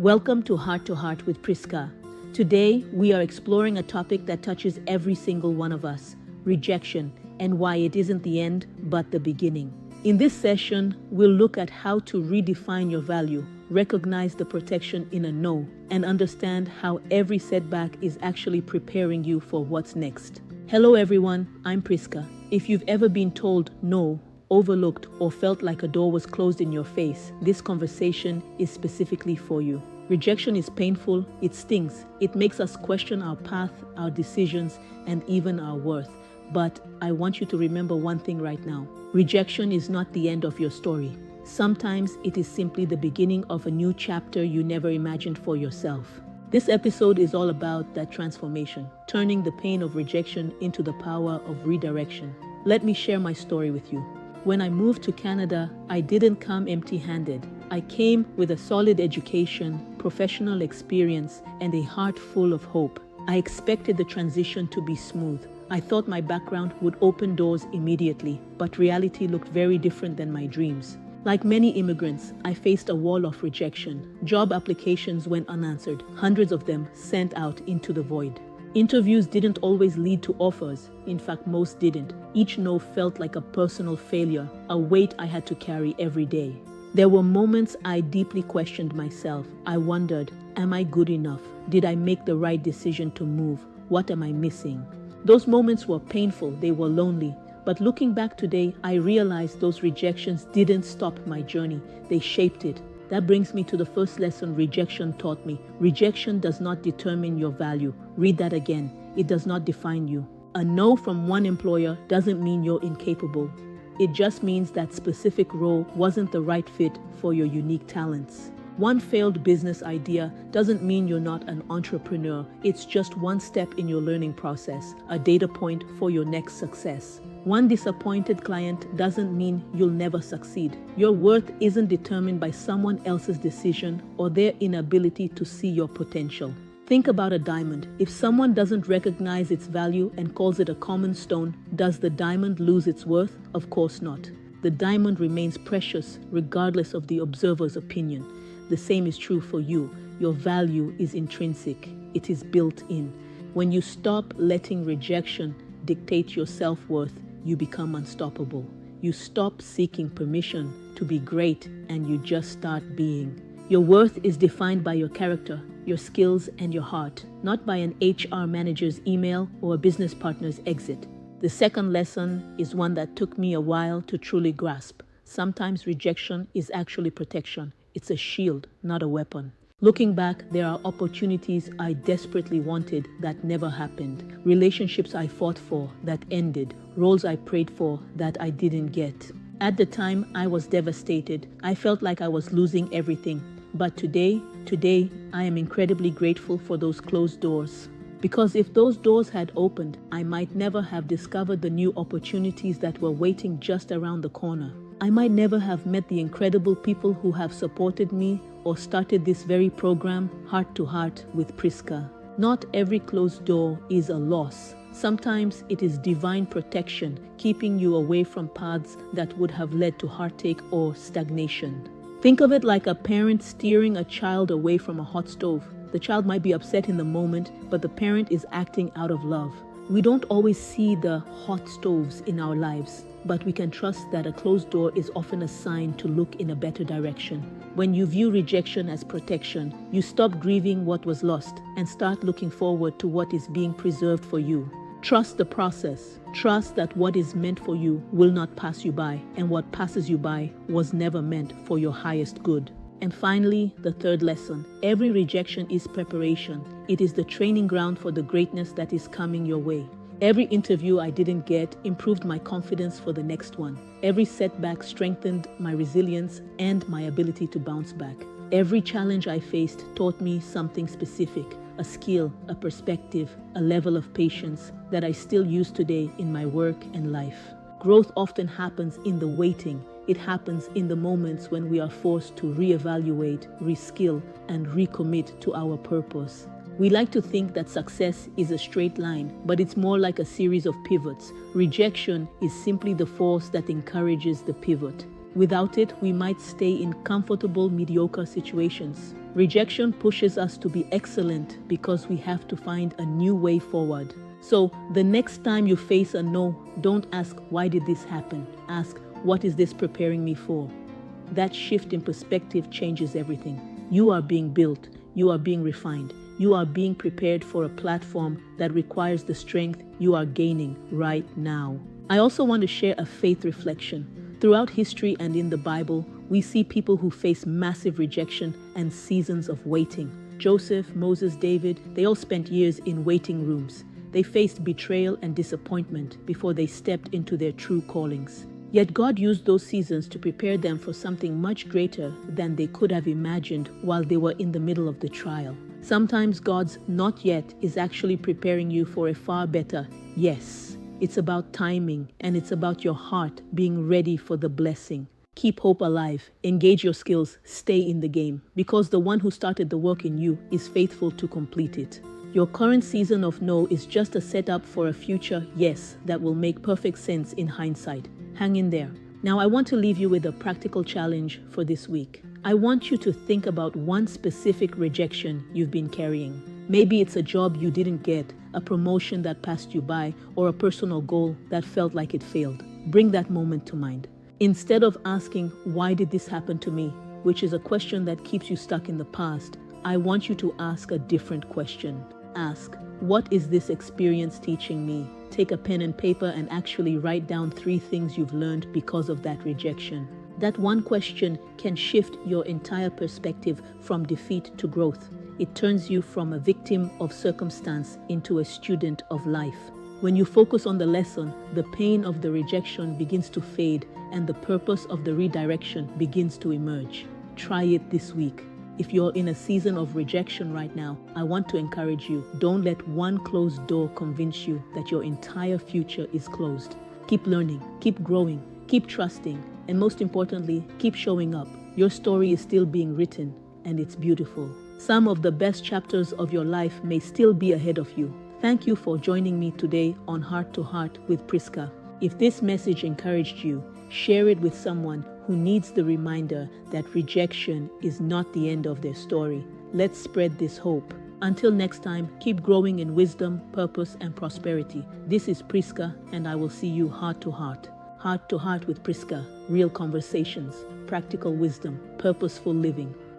Welcome to Heart with Prisca. Today, we are exploring a topic that touches every single one of us, rejection, and why it isn't the end, but the beginning. In this session, we'll look at how to redefine your value, recognize the protection in a no, and understand how every setback is actually preparing you for what's next. Hello everyone, I'm Prisca. If you've ever been told no, overlooked, or felt like a door was closed in your face, this conversation is specifically for you. Rejection is painful, it stings, it makes us question our path, our decisions, and even our worth. But I want you to remember one thing right now. Rejection is not the end of your story. Sometimes it is simply the beginning of a new chapter you never imagined for yourself. This episode is all about that transformation, turning the pain of rejection into the power of redirection. Let me share my story with you. When I moved to Canada, I didn't come empty-handed. I came with a solid education, professional experience, and a heart full of hope. I expected the transition to be smooth. I thought my background would open doors immediately, but reality looked very different than my dreams. Like many immigrants, I faced a wall of rejection. Job applications went unanswered, hundreds of them sent out into the void. Interviews didn't always lead to offers. In fact, most didn't. Each no felt like a personal failure, a weight I had to carry every day. There were moments I deeply questioned myself. I wondered, am I good enough? Did I make the right decision to move? What am I missing? Those moments were painful, they were lonely. But looking back today, I realized those rejections didn't stop my journey. They shaped it. That brings me to the first lesson rejection taught me. Rejection does not determine your value. Read that again. It does not define you. A no from one employer doesn't mean you're incapable. It just means that specific role wasn't the right fit for your unique talents. One failed business idea doesn't mean you're not an entrepreneur. It's just one step in your learning process, a data point for your next success. One disappointed client doesn't mean you'll never succeed. Your worth isn't determined by someone else's decision or their inability to see your potential. Think about a diamond. If someone doesn't recognize its value and calls it a common stone, does the diamond lose its worth? Of course not. The diamond remains precious regardless of the observer's opinion. The same is true for you. Your value is intrinsic. It is built in. When you stop letting rejection dictate your self-worth, you become unstoppable. You stop seeking permission to be great and you just start being. Your worth is defined by your character, your skills, and your heart, not by an HR manager's email or a business partner's exit. The second lesson is one that took me a while to truly grasp. Sometimes rejection is actually protection. It's a shield, not a weapon. Looking back, there are opportunities I desperately wanted that never happened. Relationships I fought for that ended. Roles I prayed for that I didn't get. At the time, I was devastated. I felt like I was losing everything. But today, I am incredibly grateful for those closed doors. Because if those doors had opened, I might never have discovered the new opportunities that were waiting just around the corner. I might never have met the incredible people who have supported me or started this very program, Heart to Heart with Prisca. Not every closed door is a loss. Sometimes it is divine protection, keeping you away from paths that would have led to heartache or stagnation. Think of it like a parent steering a child away from a hot stove. The child might be upset in the moment, but the parent is acting out of love. We don't always see the hot stoves in our lives, but we can trust that a closed door is often a sign to look in a better direction. When you view rejection as protection, you stop grieving what was lost and start looking forward to what is being preserved for you. Trust the process. Trust that what is meant for you will not pass you by, and what passes you by was never meant for your highest good. And finally, the third lesson. Every rejection is preparation. It is the training ground for the greatness that is coming your way. Every interview I didn't get improved my confidence for the next one. Every setback strengthened my resilience and my ability to bounce back. Every challenge I faced taught me something specific, a skill, a perspective, a level of patience that I still use today in my work and life. Growth often happens in the waiting. It happens in the moments when we are forced to reevaluate, reskill, and recommit to our purpose. We like to think that success is a straight line, but it's more like a series of pivots. Rejection is simply the force that encourages the pivot. Without it, we might stay in comfortable, mediocre situations. Rejection pushes us to be excellent because we have to find a new way forward. So, the next time you face a no, don't ask, "Why did this happen?" Ask, "What is this preparing me for?" That shift in perspective changes everything. You are being built, you are being refined, you are being prepared for a platform that requires the strength you are gaining right now. I also want to share a faith reflection. Throughout history and in the Bible, we see people who face massive rejection and seasons of waiting. Joseph, Moses, David, they all spent years in waiting rooms. They faced betrayal and disappointment before they stepped into their true callings. Yet God used those seasons to prepare them for something much greater than they could have imagined while they were in the middle of the trial. Sometimes God's "not yet" is actually preparing you for a far better yes. It's about timing, and it's about your heart being ready for the blessing. Keep hope alive, engage your skills, stay in the game, because the one who started the work in you is faithful to complete it. Your current season of no is just a setup for a future yes that will make perfect sense in hindsight. Hang in there. Now I want to leave you with a practical challenge for this week. I want you to think about one specific rejection you've been carrying. Maybe it's a job you didn't get, a promotion that passed you by, or a personal goal that felt like it failed. Bring that moment to mind. Instead of asking, "Why did this happen to me?" which is a question that keeps you stuck in the past, I want you to ask a different question. Ask, "What is this experience teaching me?" Take a pen and paper and actually write down 3 things you've learned because of that rejection. That one question can shift your entire perspective from defeat to growth. It turns you from a victim of circumstance into a student of life. When you focus on the lesson, the pain of the rejection begins to fade and the purpose of the redirection begins to emerge. Try it this week. If you're in a season of rejection right now, I want to encourage you, don't let one closed door convince you that your entire future is closed. Keep learning, keep growing, keep trusting, and most importantly, keep showing up. Your story is still being written, and it's beautiful. Some of the best chapters of your life may still be ahead of you. Thank you for joining me today on Heart to Heart with Prisca. If this message encouraged you, share it with someone who needs the reminder that rejection is not the end of their story. Let's spread this hope. Until next time, keep growing in wisdom, purpose, and prosperity. This is Prisca, and I will see you heart to heart. Heart to Heart with Prisca. Real conversations, practical wisdom, purposeful living.